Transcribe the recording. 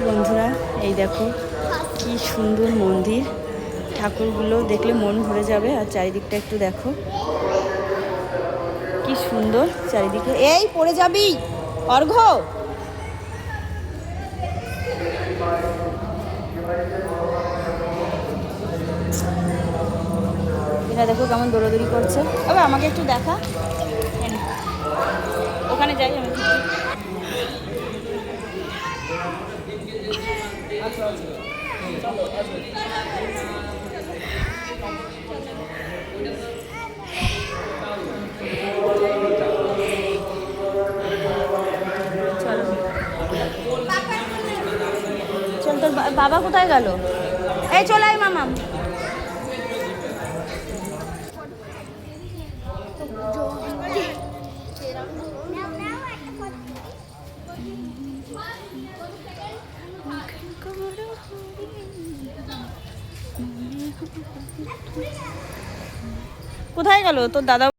বন্ধুরা, এই দেখো কি সুন্দর মন্দির, ঠাকুরগুলো দেখলে মন ভরে যাবে। আর চারিদিকটা একটু দেখো কি সুন্দর চারিদিকে। এই পড়ে যাবি অর্ঘ্য। এরা দেখো কেমন দৌড়াদৌড়ি করছে। তবে আমাকে একটু দেখা, ওখানে যাই আমি। চল, তোর বাবা কোথায় গেল? এই চলে আয় মামাম। কোথায় গেল তোর দাদা?